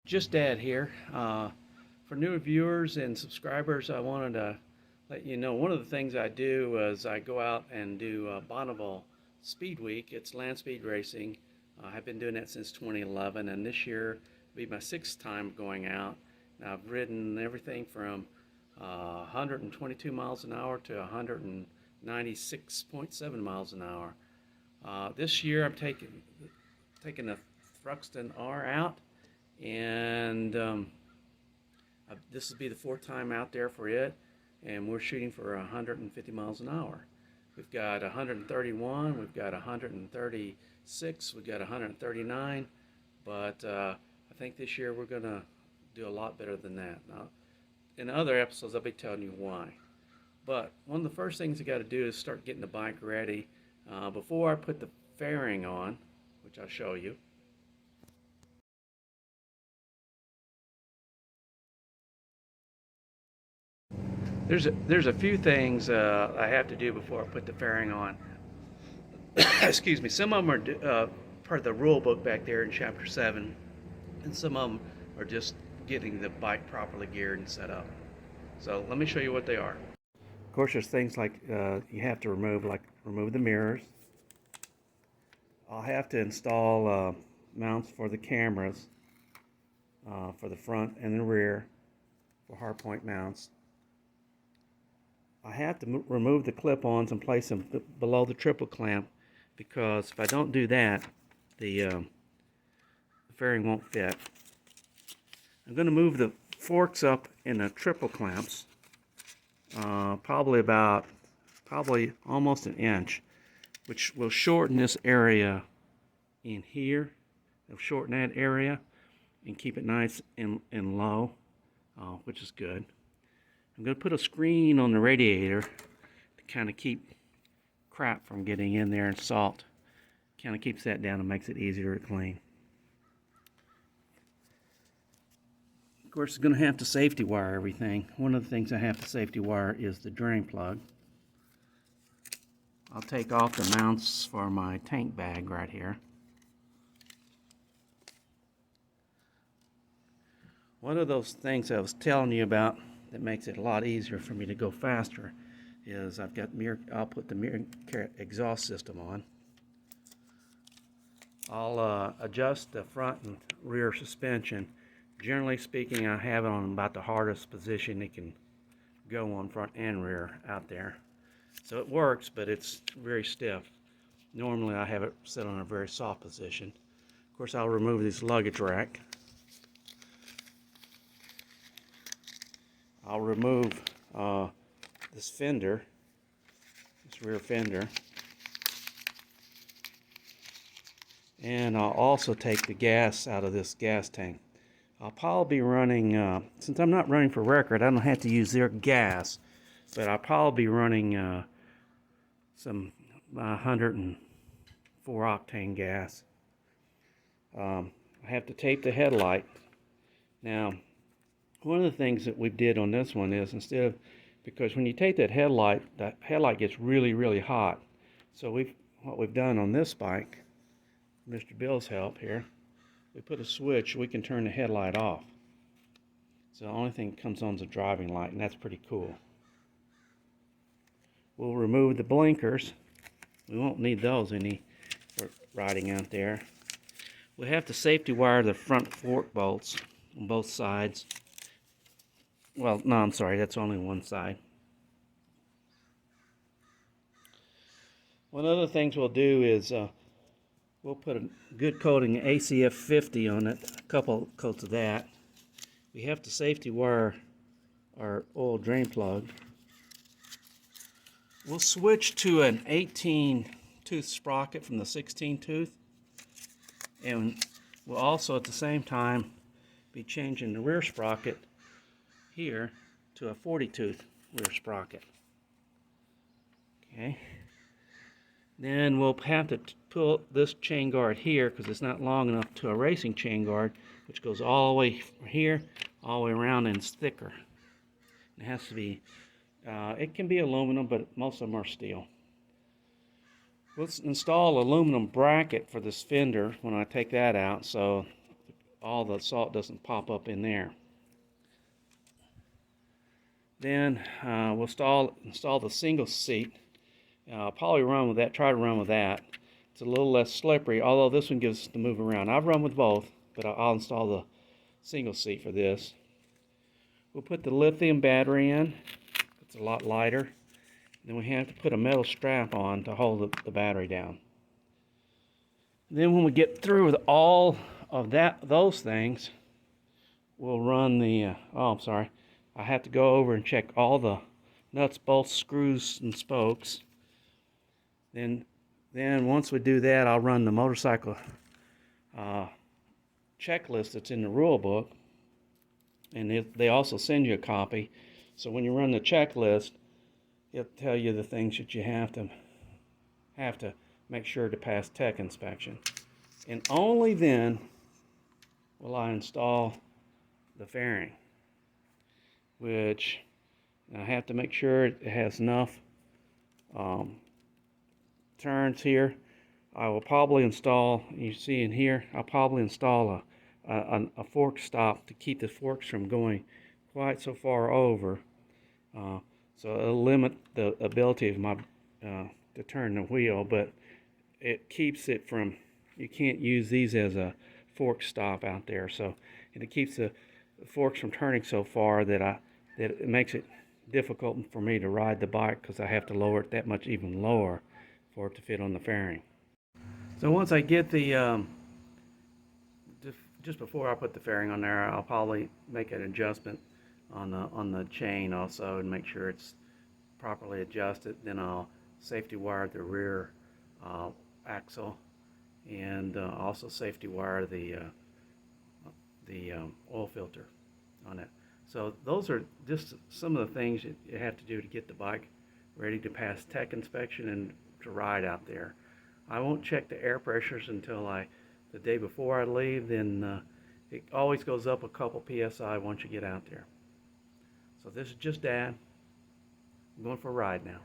Just Dad here. For new viewers and subscribers, I wanted to let you know one of the things I do is I go out and do Bonneville Speed Week. It's land speed racing. I've been doing that since 2011, and this year will be my sixth time going out. Now, I've ridden everything from 122 miles an hour to 196.7 miles an hour. This year I'm taking the Thruxton R out, and this will be the fourth time out there for it, and we're shooting for 150 miles an hour. We've got 131, we've got 136, we've got 139, but I think this year we're going to do a lot better than that. Now, in other episodes I'll be telling you why. But one of the first things you got to do is start getting the bike ready. Before I put the fairing on, which I'll show you, there's a few things I have to do before I put the fairing on. Excuse me. Some of them are part of the rule book back there in Chapter 7, and some of them are just getting the bike properly geared and set up. So let me show you what they are. Of course, there's things like you have to remove the mirrors. I'll have to install mounts for the cameras for the front and the rear for hardpoint mounts. I have to remove the clip-ons and place them below the triple clamp, because if I don't do that, the fairing won't fit. I'm going to move the forks up in the triple clamps, probably almost an inch, which will shorten this area in here. It'll shorten that area and keep it nice and low, which is good. I'm going to put a screen on the radiator to kind of keep crap from getting in there, and salt. Kind of keeps that down and makes it easier to clean. Of course, it's going to have to safety wire everything. One of the things I have to safety wire is the drain plug. I'll take off the mounts for my tank bag right here. One of those things I was telling you about that makes it a lot easier for me to go faster is I'll put the mirror exhaust system on. I'll adjust the front and rear suspension. Generally speaking, I have it on about the hardest position it can go on, front and rear out there. So it works, but it's very stiff. Normally I have it set on a very soft position. Of course, I'll remove this luggage rack. I'll remove this fender, this rear fender, and I'll also take the gas out of this gas tank. I'll probably be running, since I'm not running for record, I don't have to use their gas, but I'll probably be running some 104 octane gas. I have to tape the headlight. Now, one of the things that we did on this one is, because when you take that headlight gets really, really hot. So what we've done on this bike, Mr. Bill's help here, we put a switch, we can turn the headlight off. So the only thing that comes on is the driving light, and that's pretty cool. We'll remove the blinkers. We won't need those any for riding out there. We have to safety wire the front fork bolts on both sides. Well, no, I'm sorry, that's only one side. One of the things we'll do is we'll put a good coating of ACF 50 on it, a couple coats of that. We have to safety wire our oil drain plug. We'll switch to an 18 tooth sprocket from the 16 tooth, and we'll also at the same time be changing the rear sprocket here to a 40 tooth rear sprocket. Okay. Then we'll have to pull this chain guard here, because it's not long enough to a racing chain guard, which goes all the way from here all the way around, and it's thicker. It has to be it can be aluminum, but most of them are steel. Let's install an aluminum bracket for this fender when I take that out, so all the salt doesn't pop up in there. Then we'll install the single seat. I'll probably run with that, try to run with that. It's a little less slippery, although this one gives us to move around. I've run with both, but I'll install the single seat for this. We'll put the lithium battery in. It's a lot lighter. Then we have to put a metal strap on to hold the battery down. Then when we get through with all of those things, we'll run the, oh, I'm sorry. I have to go over and check all the nuts, bolts, screws, and spokes. Then once we do that, I'll run the motorcycle checklist that's in the rule book. And they also send you a copy. So when you run the checklist, it'll tell you the things that you have to make sure to pass tech inspection. And only then will I install the fairing, which I have to make sure it has enough turns here. I will probably install, you see in here, I'll probably install a fork stop to keep the forks from going quite so far over. So it'll limit the ability of my to turn the wheel, but it keeps it from, you can't use these as a fork stop out there. So and it keeps the forks from turning so far that it makes it difficult for me to ride the bike, because I have to lower it that much even lower for it to fit on the fairing. So once I get the just before I put the fairing on there, I'll probably make an adjustment on the chain also and make sure it's properly adjusted. Then I'll safety wire the rear axle, and also safety wire the oil filter on it. So those are just some of the things you have to do to get the bike ready to pass tech inspection and to ride out there. I won't check the air pressures until the day before I leave. Then it always goes up a couple PSI once you get out there. So this is just Dad. I'm going for a ride now.